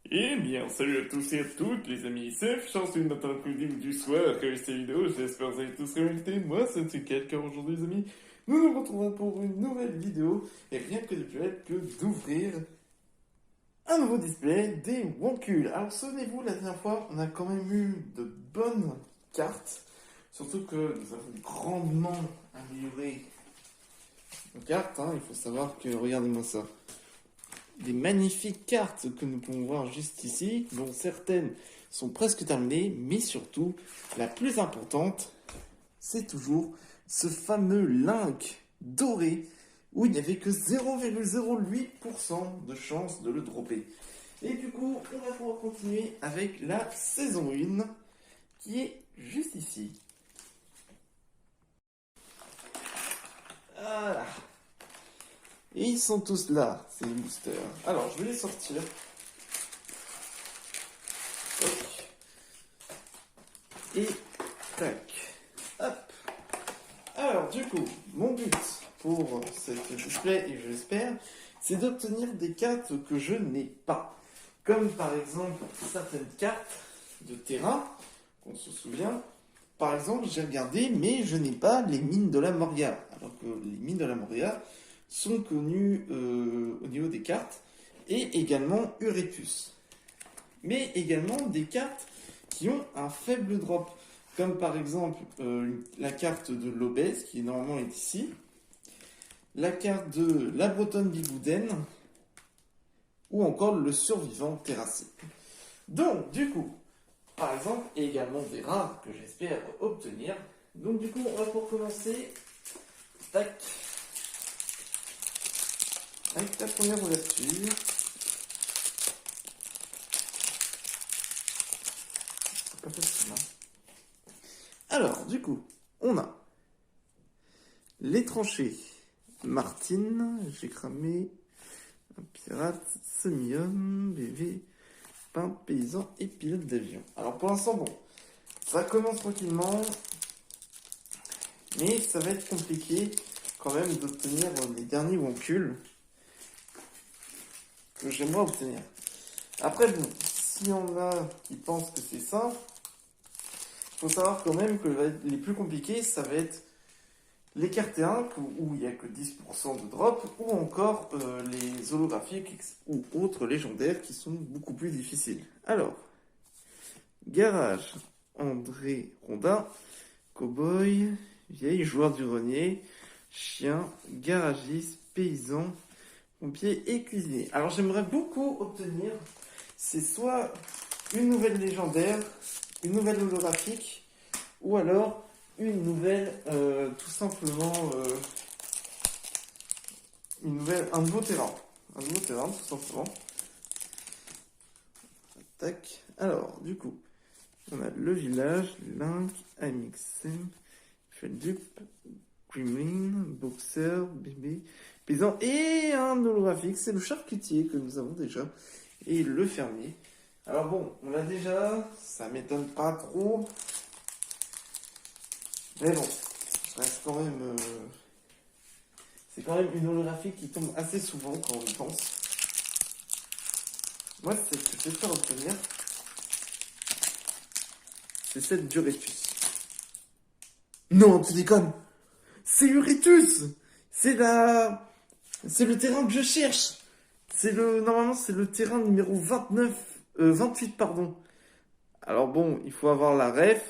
Eh bien, salut à tous et à toutes les amis, c'est chance du matin, après-midi ou du soir que cette vidéo, j'espère que vous avez tous connecté. Moi, c'est Tsuket, car aujourd'hui les amis, nous nous retrouvons pour une nouvelle vidéo, et rien que de plus bête que d'ouvrir un nouveau display des Wonkules. Alors souvenez-vous, la dernière fois, on a quand même eu de bonnes cartes, surtout que nous avons grandement amélioré nos cartes, hein. Il faut savoir que, regardez-moi ça. Des magnifiques cartes que nous pouvons voir juste ici, dont certaines sont presque terminées, mais surtout, la plus importante, c'est toujours ce fameux Link doré, où il n'y avait que 0,08% de chance de le dropper. Et du coup, on va pouvoir continuer avec la saison 1, qui est juste ici. Voilà. Et ils sont tous là, ces boosters. Alors, je vais les sortir. Hop. Et tac. Hop. Alors, du coup, mon but pour cette display, et je l'espère, c'est d'obtenir des cartes que je n'ai pas. Comme par exemple certaines cartes de terrain, qu'on se souvient. Par exemple, j'ai regardé, mais je n'ai pas les mines de la Moria. Alors que les mines de la Moria sont connues au niveau des cartes, et également Uretus. Mais également des cartes qui ont un faible drop. Comme par exemple la carte de l'obèse, qui normalement est ici. La carte de la Bretonne Bigouden. Ou encore le survivant terrassé. Donc, du coup, par exemple, et également des rares que j'espère obtenir. Donc, du coup, on va pour commencer. Tac. Avec la première ouverture. C'est pas facile, hein. Alors, du coup, on a les tranchées. Martine, j'ai cramé. Un pirate, semi-homme, bébé, pain, paysan et pilote d'avion. Alors pour l'instant, bon, ça commence tranquillement. Mais ça va être compliqué quand même d'obtenir les derniers Wonkules que j'aimerais obtenir. Après, bon, si on a qui pensent que c'est simple, il faut savoir quand même que les plus compliqués, ça va être les cartes 1 où il n'y a que 10% de drop, ou encore les holographiques ou autres légendaires qui sont beaucoup plus difficiles. Alors, Garage, André Rondin, Cowboy, vieille, joueur du grenier, chien, garagiste, paysan, pompier et cuisinier. Alors j'aimerais beaucoup obtenir, c'est soit une nouvelle légendaire, une nouvelle holographique, ou alors une nouvelle, tout simplement, un nouveau terrain. Un nouveau terrain, tout simplement. Tac. Alors, du coup, on a le village, Link, Amixem, Feldup, Gremlin, Boxer, bébé, paysan et un holographique, c'est le charcutier que nous avons déjà, et le fermier. Alors bon, on l'a déjà, ça m'étonne pas trop, mais bon, ça reste quand même, c'est quand même une holographique qui tombe assez souvent quand on y pense. Moi, c'est ce que j'espère obtenir, c'est cette d'Uretus. Non, tu déconnes! C'est Uretus! C'est le terrain que je cherche! Normalement, c'est le terrain numéro 29, 28, pardon. Alors bon, il faut avoir la ref.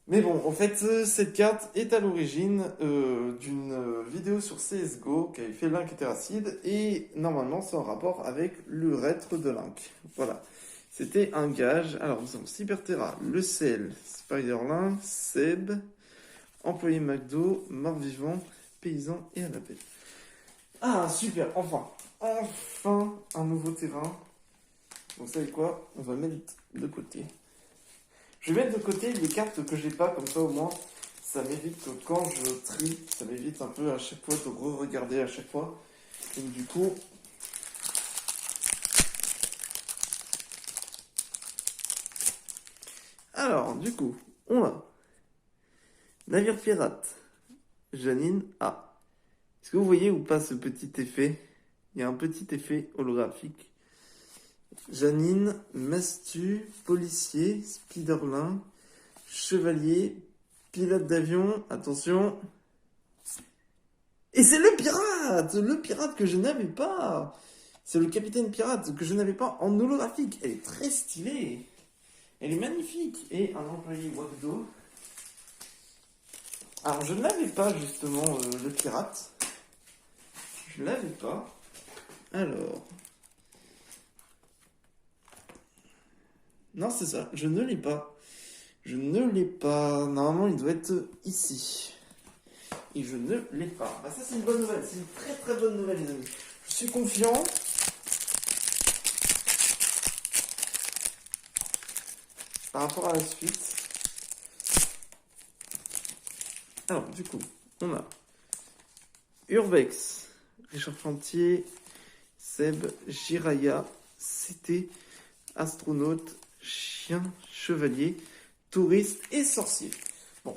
Mais bon, en fait, cette carte est à l'origine d'une vidéo sur CSGO qu'avait fait Link et Terracide, et normalement, c'est en rapport avec le reître de Link. Voilà. C'était un gage. Alors, nous avons Cyberterra, Le Sel, Spiderlink, Seb, Employé McDo, Mort-Vivant, Paysan et Annabelle. Ah, super, enfin. Enfin, un nouveau terrain. Vous savez quoi? On va mettre de côté. Je vais mettre de côté les cartes que j'ai pas, comme ça au moins, ça m'évite que quand je trie, ça m'évite un peu à chaque fois de re-regarder à chaque fois. Et du coup... Alors, du coup, on a Navire pirate, Janine A. Est-ce que vous voyez ou pas ce petit effet? Il y a un petit effet holographique Janine, Mastu, policier, Spiderlin, chevalier, pilote d'avion, attention. Et c'est le pirate que je n'avais pas. C'est le capitaine pirate que je n'avais pas en holographique. Elle est très stylée. Elle est magnifique. Et un employé Wakdo. Alors je ne l'avais pas justement le pirate. Je ne l'avais pas. Alors. Non, c'est ça. Je ne l'ai pas. Je ne l'ai pas. Normalement, il doit être ici. Et je ne l'ai pas. Bah, ça, c'est une bonne nouvelle. C'est une très très bonne nouvelle, les amis. Je suis confiant. Par rapport à la suite. Alors, du coup, on a Urbex, Richard Chantier, Seb, Jiraya, CT, astronaute, chien, chevalier, touriste et sorcier. Bon.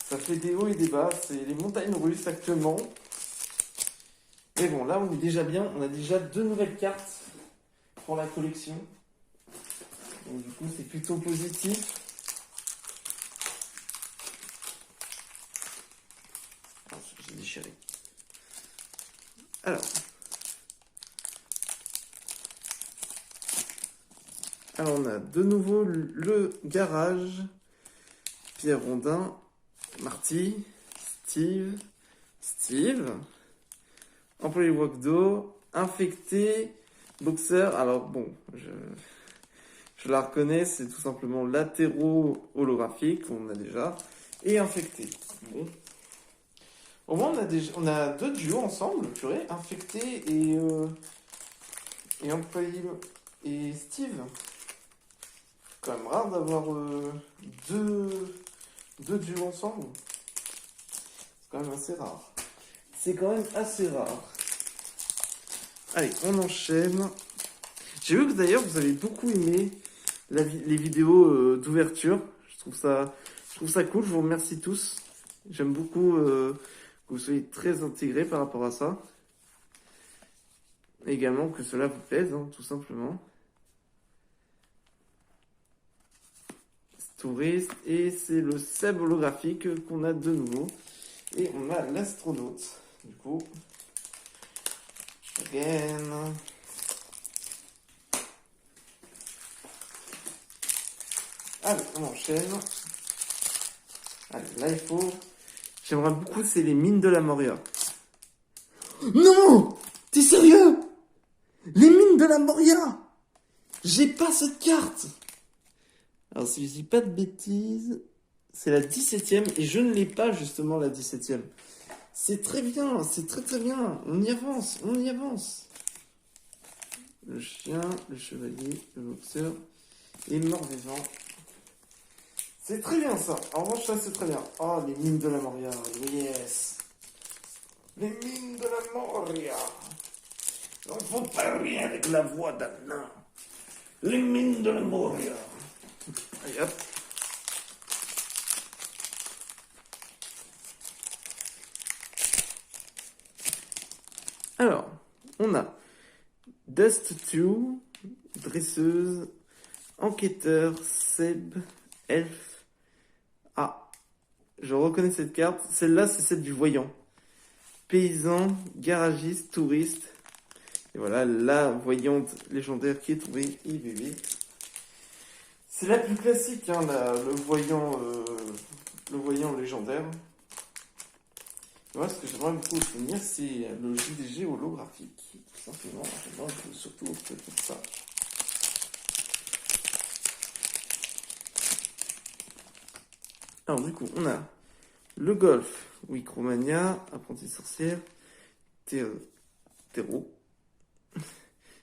Ça fait des hauts et des bas, c'est les montagnes russes actuellement. Mais bon, là on est déjà bien, on a déjà 2 nouvelles cartes pour la collection. Donc du coup c'est plutôt positif. Ah, j'ai déchiré. Alors on a de nouveau le garage, Pierre Rondin, Marty, Steve, employé Wakdo, infecté, boxeur. Alors bon, je la reconnais, c'est tout simplement latéraux holographique, on a déjà, et infecté. Bon. Au moins on a 2 duos ensemble, purée, infecté et employé et Steve. C'est quand même rare d'avoir deux duos ensemble. C'est quand même assez rare. C'est quand même assez rare. Allez, on enchaîne. J'ai vu que d'ailleurs vous avez beaucoup aimé les vidéos d'ouverture. Je trouve ça cool. Je vous remercie tous. J'aime beaucoup que vous soyez très intégrés par rapport à ça. Et également que cela vous plaise, hein, tout simplement. Touriste, et c'est le Seb holographique qu'on a de nouveau. Et on a l'astronaute. Du coup, again. Allez, on enchaîne. Allez, là il faut. J'aimerais beaucoup, c'est les mines de la Moria. Non! T'es sérieux? Les mines de la Moria! J'ai pas cette carte! Alors, si je dis pas de bêtises, c'est la 17ème et je ne l'ai pas justement la 17ème. C'est très bien, c'est très très bien. On y avance, on y avance. Le chien, le chevalier, le boxeur et mort-vivant. C'est très bien ça. En revanche, ça c'est très bien. Oh, les mines de la Moria, yes. Les mines de la Moria. On ne faut pas rien avec la voix d'un nain. Les mines de la Moria. Allez hop. Alors, on a Dust 2, dresseuse, enquêteur, Seb, elfe. Ah, je reconnais cette carte. Celle-là, c'est celle du voyant. Paysan, garagiste, touriste. Et voilà, la voyante légendaire qui est tombée, IBB. C'est la plus classique, hein, le voyant légendaire. Et moi, ce que j'aimerais beaucoup obtenir, c'est le JDG holographique. Tout simplement, j'aimerais surtout obtenir ça. Alors, du coup, on a le golf, Wicromania, apprenti sorcière, Terreau.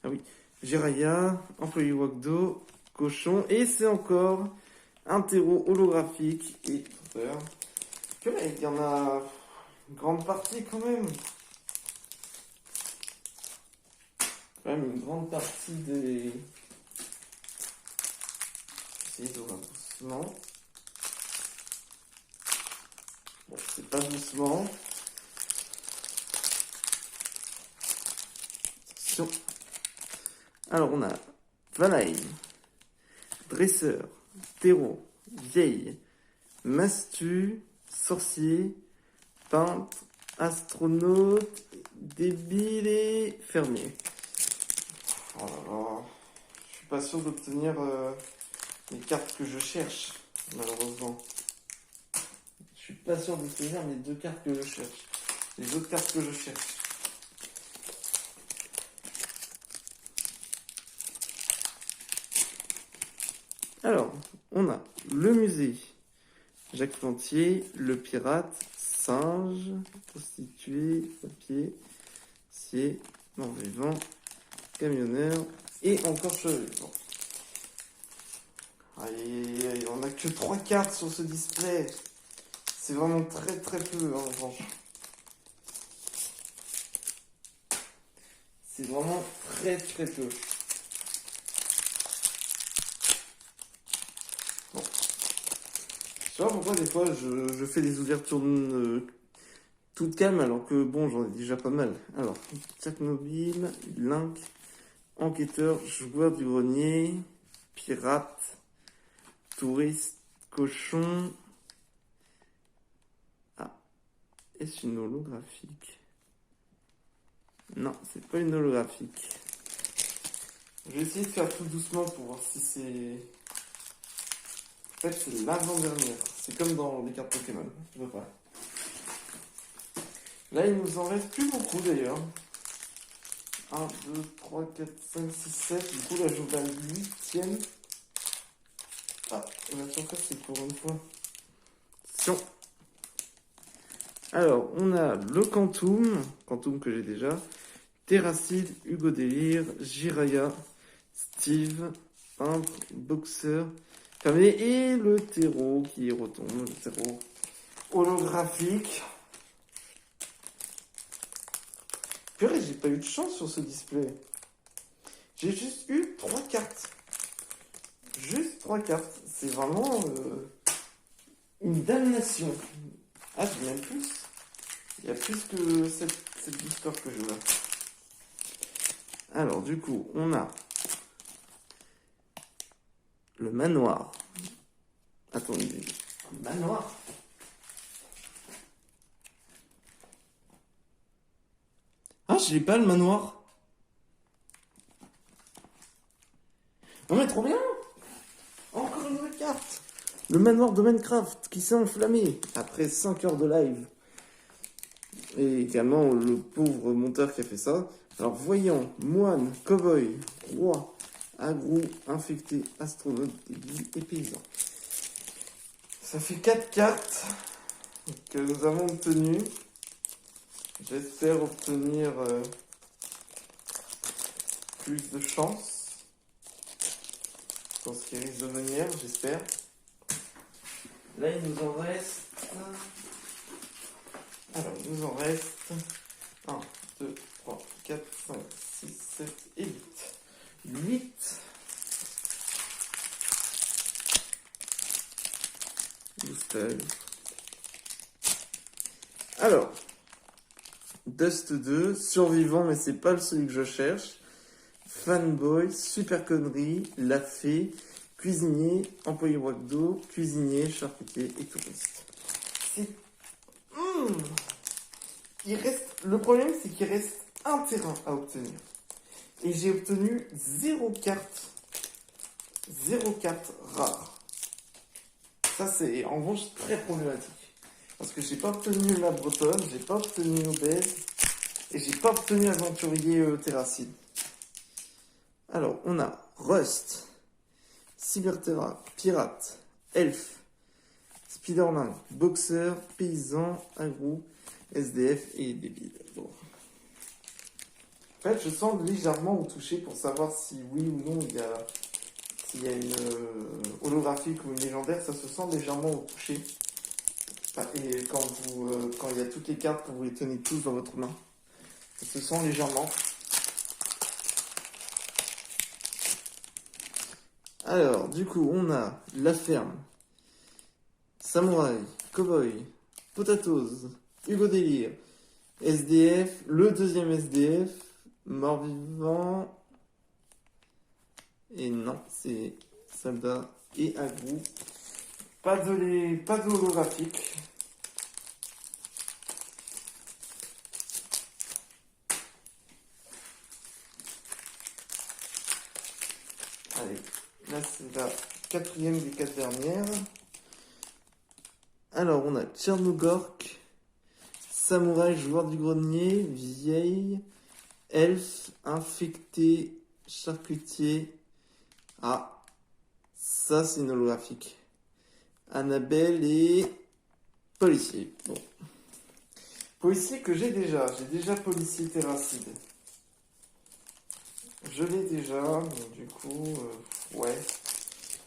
Ah oui, Jiraya, employé Wakdo, cochon, et c'est encore un terreau holographique et il y en a une grande partie quand même. Quand même une grande partie des. Essayez d'ouvrir doucement. Bon, c'est pas doucement. Attention. Alors, on a Valheim, Dresseur, Terreau, Vieille, Mastu, Sorcier, Peintre, Astronaute, Débile et Fermier. Oh là là, je suis pas sûr d'obtenir les cartes que je cherche, malheureusement. Je suis pas sûr d'obtenir les deux cartes que je cherche. Les autres cartes que je cherche. Alors, on a le musée, Jacques Plantier, le pirate, singe, prostituée, papier, cier, mort-vivant, camionneur et encore cheval. Allez, on n'a que 3 cartes sur ce display. C'est vraiment très très peu en revanche. C'est vraiment très très peu. Bon. Je sais pas pourquoi des fois je fais des ouvertures toutes calmes alors que bon j'en ai déjà pas mal. Alors, Tchernobyle, Link, enquêteur, joueur du grenier, pirate, touriste, cochon. Ah, est-ce une holographique? Non, c'est pas une holographique. Je vais essayer de faire tout doucement pour voir si c'est... En fait, c'est l'avant-dernière. C'est comme dans les cartes Pokémon. Je veux pas. Là, il nous en reste plus beaucoup d'ailleurs. 1, 2, 3, 4, 5, 6, 7. Du coup, là, je vais à la 8ème. Ah, la surface, c'est pour une fois. Attention. Alors, on a le Quantum que j'ai déjà. Terracide, Hugo Délire, Jiraya, Steve, Peintre, Boxeur, Fermier et le terreau qui retombe, le terreau holographique. Purée, j'ai pas eu de chance sur ce display. J'ai juste eu 3 cartes. Juste 3 cartes. C'est vraiment une damnation. Ah, j'ai même plus. Il y a plus que cette booster que je veux. Alors, du coup, on a le manoir. Attendez, manoir. Ah, j'ai pas le manoir. Non mais trop bien. Encore une nouvelle carte. Le manoir de Minecraft qui s'est enflammé après 5 heures de live. Et également le pauvre monteur qui a fait ça. Alors voyant, moine, cow-boy, roi, agrou, infecté, astronaute, débile et paysan. Ça fait 4 cartes que nous avons obtenues. J'espère obtenir plus de chance dans ce qui risque de venir, j'espère. Là, il nous en reste... Alors, il nous en reste 1, 2, 3, 4, 5, 6, 7 et 8. 8. Booster. Alors, Dust 2, survivant, mais c'est pas celui que je cherche. Fanboy, super connerie, la fée, cuisinier, employé Wagdo, cuisinier, charcutier et touriste. Le problème, c'est qu'il reste un terrain à obtenir. Et j'ai obtenu 0 carte. 0 carte rare. Ça, c'est en revanche très problématique. Parce que j'ai pas obtenu la bretonne, j'ai pas obtenu obèse, et j'ai pas obtenu aventurier terracide. Alors, on a Rust, Cyberterra, Pirate, Elf, Spiderman, Boxeur, Paysan, Agro, SDF et débile. Bon. En fait, je sens légèrement au toucher pour savoir si oui ou non s'il y a une holographique ou une légendaire, ça se sent légèrement au toucher. Et quand il y a toutes les cartes, quand vous les tenez tous dans votre main, ça se sent légèrement. Alors, du coup, on a la ferme, Samouraï, Cowboy, Potatoes, Hugo Délire, SDF, le deuxième SDF, Mort-Vivant, Et non, c'est soldat et agrou. Pas d'holographique. Allez, là c'est la quatrième des 4 dernières. Alors on a Tchernogorsk, samouraï, joueur du grenier, vieille, elfe, infecté, charcutier. Ah, ça c'est une holographique. Annabelle et policier. Bon. Policier que j'ai déjà. J'ai déjà policier terracide. Je l'ai déjà, donc du coup, ouais.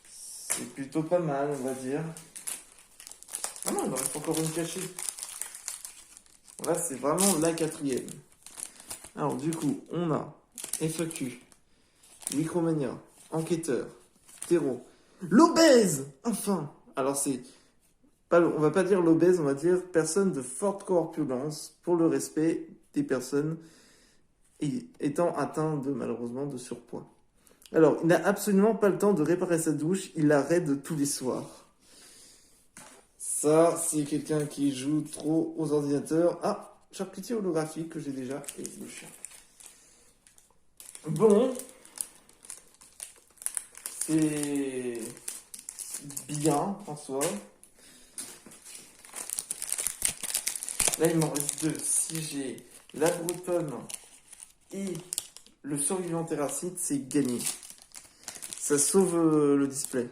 C'est plutôt pas mal, on va dire. Ah non, il en reste encore une cachée. Là, c'est vraiment la quatrième. Alors, du coup, on a FAQ, Micromania, Enquêteur, Terreau, l'obèse. Enfin. Alors, c'est pas, on va pas dire l'obèse, on va dire personne de forte corpulence pour le respect des personnes étant atteintes malheureusement de surpoids. Alors, il n'a absolument pas le temps de réparer sa douche, il la raide tous les soirs. Ça, c'est quelqu'un qui joue trop aux ordinateurs. Ah, charcutier holographique que j'ai déjà et le chien. Bon, c'est bien en soi. Là, il m'en reste deux. Si j'ai la bretonne et le survivant terracide, c'est gagné. Ça sauve le display.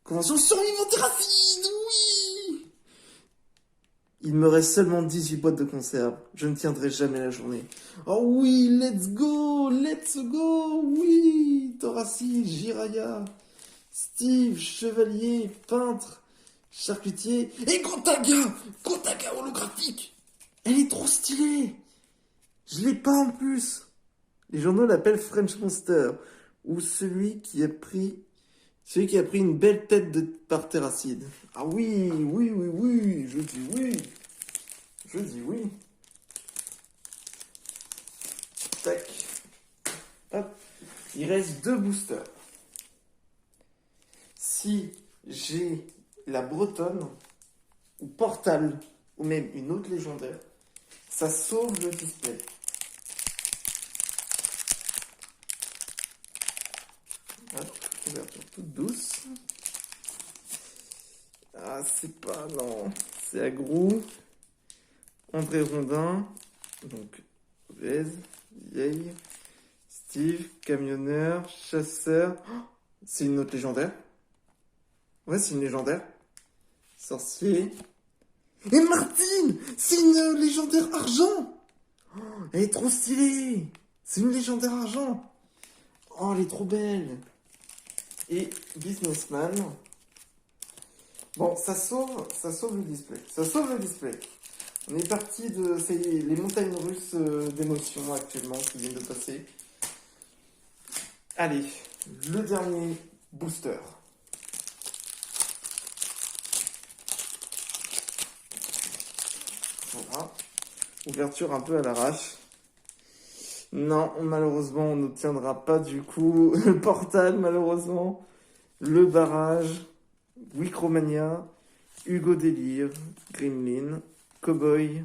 Convention survivant terracide, oui! Il me reste seulement 18 boîtes de conserve. Je ne tiendrai jamais la journée. Oh oui, let's go, oui! Thoracide, Jiraya, Steve, chevalier, peintre, charcutier et Gotaga holographique. Elle est trop stylée. Je l'ai pas en plus. Les journaux l'appellent French Monster ou celui qui a pris une belle tête de par terracide. Ah oui, je dis oui. Je dis oui. Tac. Hop. Il reste deux boosters. Si j'ai la bretonne, ou Portal, ou même une autre légendaire, ça sauve le display. Hop, ouverture toute douce. Ah, c'est pas, non. C'est Agrou, André Rondin, donc obèse, vieille, Steve, camionneur, chasseur. Oh, c'est une autre légendaire. Ouais, c'est une légendaire. Sorcier. Et Martine, c'est une légendaire argent. Oh, elle est trop stylée. C'est une légendaire argent. Oh, elle est trop belle. Et businessman. Bon, ça sauve le display. Ça sauve le display. On est parti de les montagnes russes d'émotions actuellement qui viennent de passer. Allez, le dernier booster. Voilà. Ouverture un peu à l'arrache. Non, malheureusement, on n'obtiendra pas du coup le portal, malheureusement. Le barrage, Wicromania, Hugo Délire, Gremlin, Cowboy,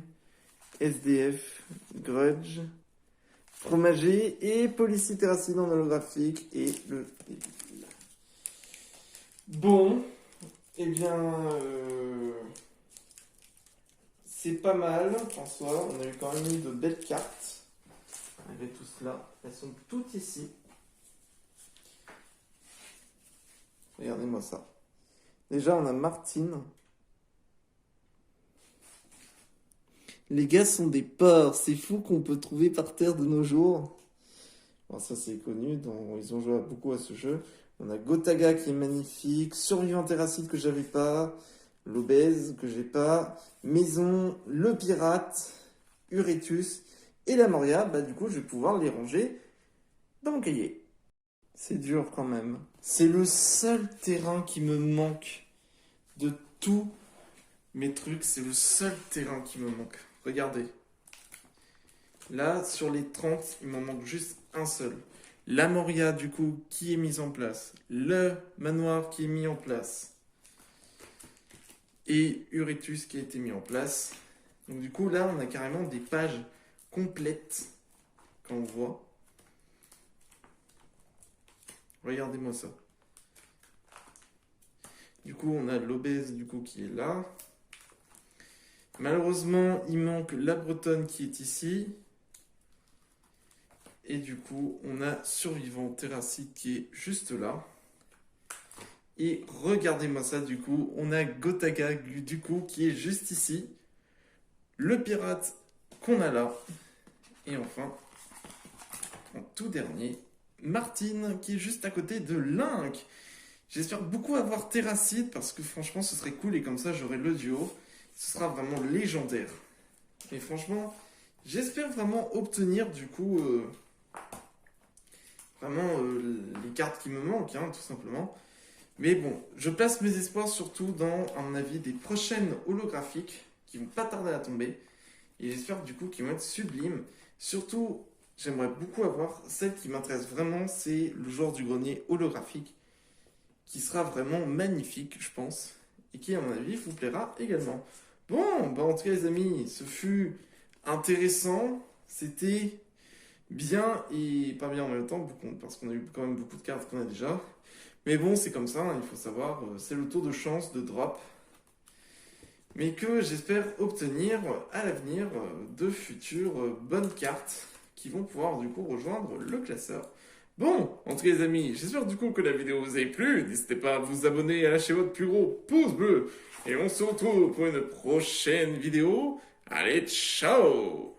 SDF, Grudge, Fromager et Policier Terracide en holographique et le débile. Bon, eh bien, c'est pas mal en soi. On a eu quand même eu de belles cartes. Malgré tout cela, elles sont toutes ici. Regardez-moi ça. Déjà, on a Martine. Les gars sont des porcs. C'est fou qu'on peut trouver par terre de nos jours. Bon, ça, c'est connu. Ils ont joué beaucoup à ce jeu. On a Gotaga qui est magnifique. Survivant terracide que j'avais pas. L'obèse que j'ai pas. Maison, le pirate, Uretus et la Moria. Bah, du coup, je vais pouvoir les ranger dans mon cahier. C'est dur quand même. C'est le seul terrain qui me manque de tous mes trucs. C'est le seul terrain qui me manque. Regardez. Là, sur les 30, il m'en manque juste un seul. la Moria du coup qui est mise en place, le manoir qui est mis en place et Uretus qui a été mis en place. Donc du coup là on a carrément des pages complètes quand on voit. Regardez-moi ça. Du coup on a l'obèse du coup qui est là. Malheureusement il manque la bretonne qui est ici. Et du coup, on a Survivant Terracide qui est juste là. Et regardez-moi ça, du coup, on a Gotaga, du coup, qui est juste ici. Le pirate qu'on a là. Et enfin, en tout dernier, Martine, qui est juste à côté de Link. J'espère beaucoup avoir Terracide, parce que franchement, ce serait cool, et comme ça, j'aurai le duo. Ce sera vraiment légendaire. Et franchement, j'espère vraiment obtenir, du coup... vraiment les cartes qui me manquent, hein, tout simplement. Mais bon, je place mes espoirs surtout dans, à mon avis, des prochaines holographiques qui vont pas tarder à tomber. Et j'espère du coup qu'ils vont être sublimes. Surtout, j'aimerais beaucoup avoir celle qui m'intéresse vraiment, c'est le joueur du grenier holographique, qui sera vraiment magnifique, je pense, et qui, à mon avis, vous plaira également. Bon, bah en tout cas, les amis, ce fut intéressant. C'était bien et pas bien en même temps, parce qu'on a eu quand même beaucoup de cartes qu'on a déjà. Mais bon, c'est comme ça, hein, il faut savoir, c'est le taux de chance de drop. Mais que j'espère obtenir à l'avenir de futures bonnes cartes qui vont pouvoir du coup rejoindre le classeur. Bon, en tout cas les amis, j'espère du coup que la vidéo vous a plu. N'hésitez pas à vous abonner et à lâcher votre plus gros pouce bleu. Et on se retrouve pour une prochaine vidéo. Allez, ciao!